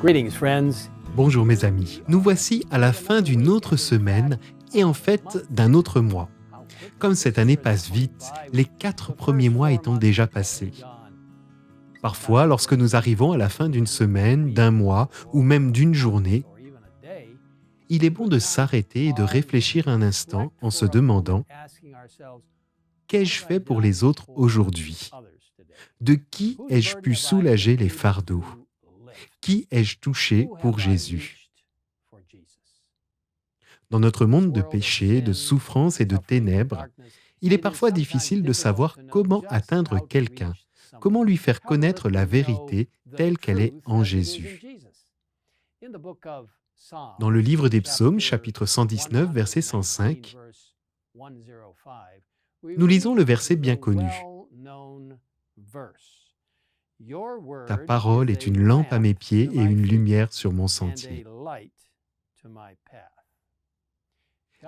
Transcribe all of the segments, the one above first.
Greetings, friends. Bonjour mes amis, nous voici à la fin d'une autre semaine et en fait d'un autre mois. Comme cette année passe vite, les 4 premiers mois étant déjà passés. Parfois, lorsque nous arrivons à la fin d'une semaine, d'un mois ou même d'une journée, il est bon de s'arrêter et de réfléchir un instant en se demandant « Qu'ai-je fait pour les autres aujourd'hui ? De qui ai-je pu soulager les fardeaux ? Qui ai-je touché pour Jésus ?» Dans notre monde de péché, de souffrance et de ténèbres, il est parfois difficile de savoir comment atteindre quelqu'un, comment lui faire connaître la vérité telle qu'elle est en Jésus. Dans le livre des Psaumes, chapitre 119, verset 105, nous lisons le verset bien connu. « Ta parole est une lampe à mes pieds et une lumière sur mon sentier. »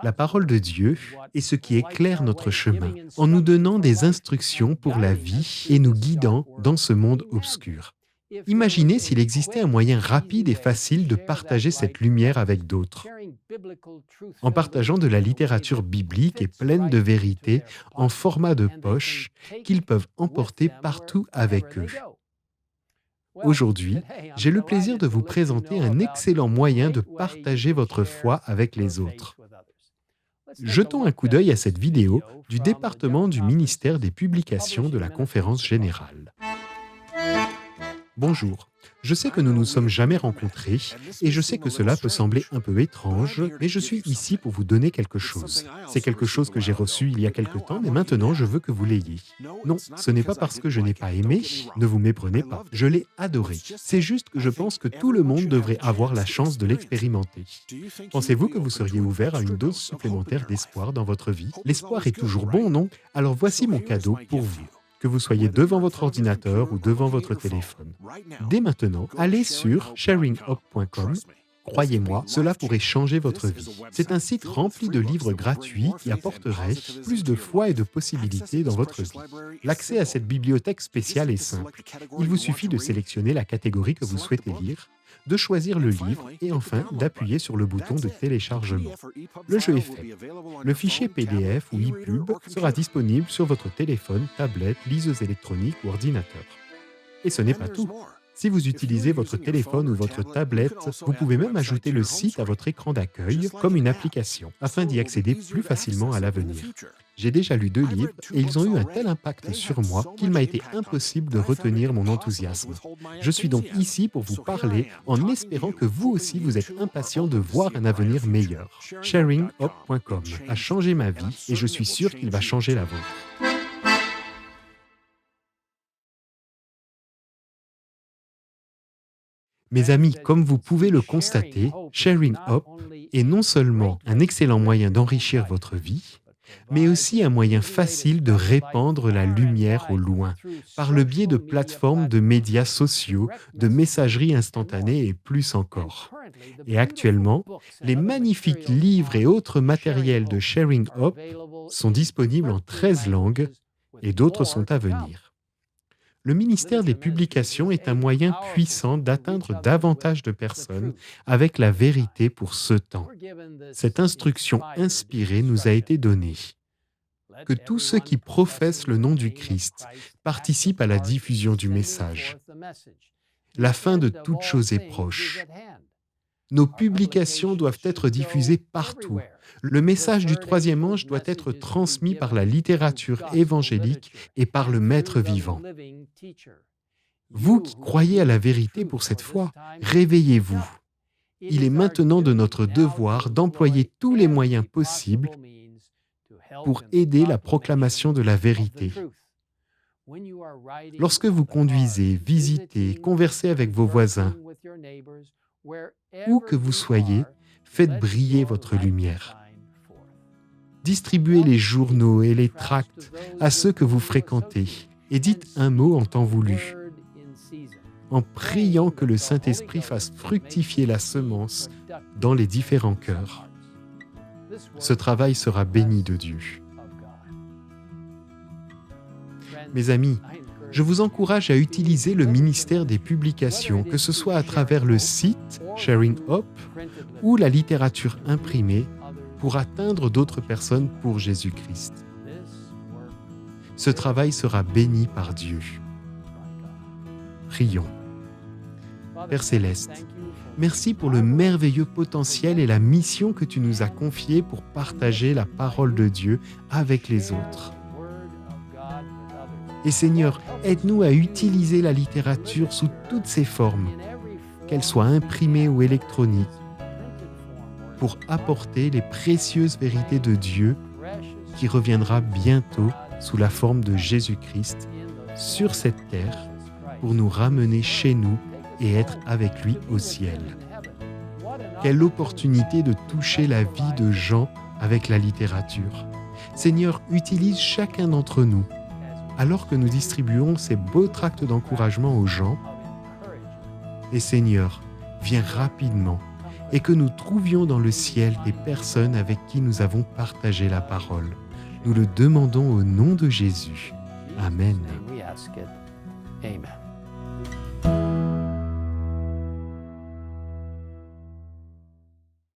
La parole de Dieu est ce qui éclaire notre chemin, en nous donnant des instructions pour la vie et nous guidant dans ce monde obscur. Imaginez s'il existait un moyen rapide et facile de partager cette lumière avec d'autres. En partageant de la littérature biblique et pleine de vérité en format de poche qu'ils peuvent emporter partout avec eux. Aujourd'hui, j'ai le plaisir de vous présenter un excellent moyen de partager votre foi avec les autres. Jetons un coup d'œil à cette vidéo du département du ministère des publications de la Conférence générale. Bonjour, je sais que nous ne nous sommes jamais rencontrés et je sais que cela peut sembler un peu étrange, mais je suis ici pour vous donner quelque chose. C'est quelque chose que j'ai reçu il y a quelque temps, mais maintenant je veux que vous l'ayez. Non, ce n'est pas parce que je n'ai pas aimé, ne vous méprenez pas, je l'ai adoré. C'est juste que je pense que tout le monde devrait avoir la chance de l'expérimenter. Pensez-vous que vous seriez ouvert à une dose supplémentaire d'espoir dans votre vie? L'espoir est toujours bon, non? Alors voici mon cadeau pour vous. Que vous soyez devant votre ordinateur ou devant votre téléphone. Dès maintenant, allez sur sharinghope.com. Croyez-moi, cela pourrait changer votre vie. C'est un site rempli de livres gratuits qui apporteraient plus de foi et de possibilités dans votre vie. L'accès à cette bibliothèque spéciale est simple. Il vous suffit de sélectionner la catégorie que vous souhaitez lire, de choisir le livre et enfin d'appuyer sur le bouton de téléchargement. Le jeu est fait. Le fichier PDF ou EPUB sera disponible sur votre téléphone, tablette, liseuse électronique ou ordinateur. Et ce n'est pas tout. Si vous utilisez votre téléphone ou votre tablette, vous pouvez même ajouter le site à votre écran d'accueil comme une application, afin d'y accéder plus facilement à l'avenir. J'ai déjà lu 2 livres et ils ont eu un tel impact sur moi qu'il m'a été impossible de retenir mon enthousiasme. Je suis donc ici pour vous parler en espérant que vous aussi vous êtes impatient de voir un avenir meilleur. Sharinghope.com a changé ma vie et je suis sûr qu'il va changer la vôtre. Mes amis, comme vous pouvez le constater, Sharing Hope est non seulement un excellent moyen d'enrichir votre vie, mais aussi un moyen facile de répandre la lumière au loin, par le biais de plateformes de médias sociaux, de messagerie instantanée et plus encore. Et actuellement, les magnifiques livres et autres matériels de Sharing Hope sont disponibles en 13 langues et d'autres sont à venir. Le ministère des publications est un moyen puissant d'atteindre davantage de personnes avec la vérité pour ce temps. Cette instruction inspirée nous a été donnée. Que tous ceux qui professent le nom du Christ participent à la diffusion du message. La fin de toute chose est proche. Nos publications doivent être diffusées partout. Le message du 3e ange doit être transmis par la littérature évangélique et par le Maître vivant. Vous qui croyez à la vérité pour cette fois, réveillez-vous. Il est maintenant de notre devoir d'employer tous les moyens possibles pour aider la proclamation de la vérité. Lorsque vous conduisez, visitez, conversez avec vos voisins, où que vous soyez, faites briller votre lumière. Distribuez les journaux et les tracts à ceux que vous fréquentez et dites un mot en temps voulu, en priant que le Saint-Esprit fasse fructifier la semence dans les différents cœurs. Ce travail sera béni de Dieu. Mes amis, Je vous encourage à utiliser le ministère des publications, que ce soit à travers le site Sharing Hope ou la littérature imprimée, pour atteindre d'autres personnes pour Jésus-Christ. Ce travail sera béni par Dieu. Prions. Père Céleste, merci pour le merveilleux potentiel et la mission que tu nous as confiée pour partager la parole de Dieu avec les autres. Et Seigneur, aide-nous à utiliser la littérature sous toutes ses formes, qu'elle soit imprimée ou électronique, pour apporter les précieuses vérités de Dieu qui reviendra bientôt sous la forme de Jésus-Christ sur cette terre pour nous ramener chez nous et être avec lui au ciel. Quelle opportunité de toucher la vie de gens avec la littérature. Seigneur, utilise chacun d'entre nous alors que nous distribuons ces beaux tracts d'encouragement aux gens. Et Seigneur, viens rapidement et que nous trouvions dans le ciel des personnes avec qui nous avons partagé la parole. Nous le demandons au nom de Jésus. Amen. We ask it. Amen.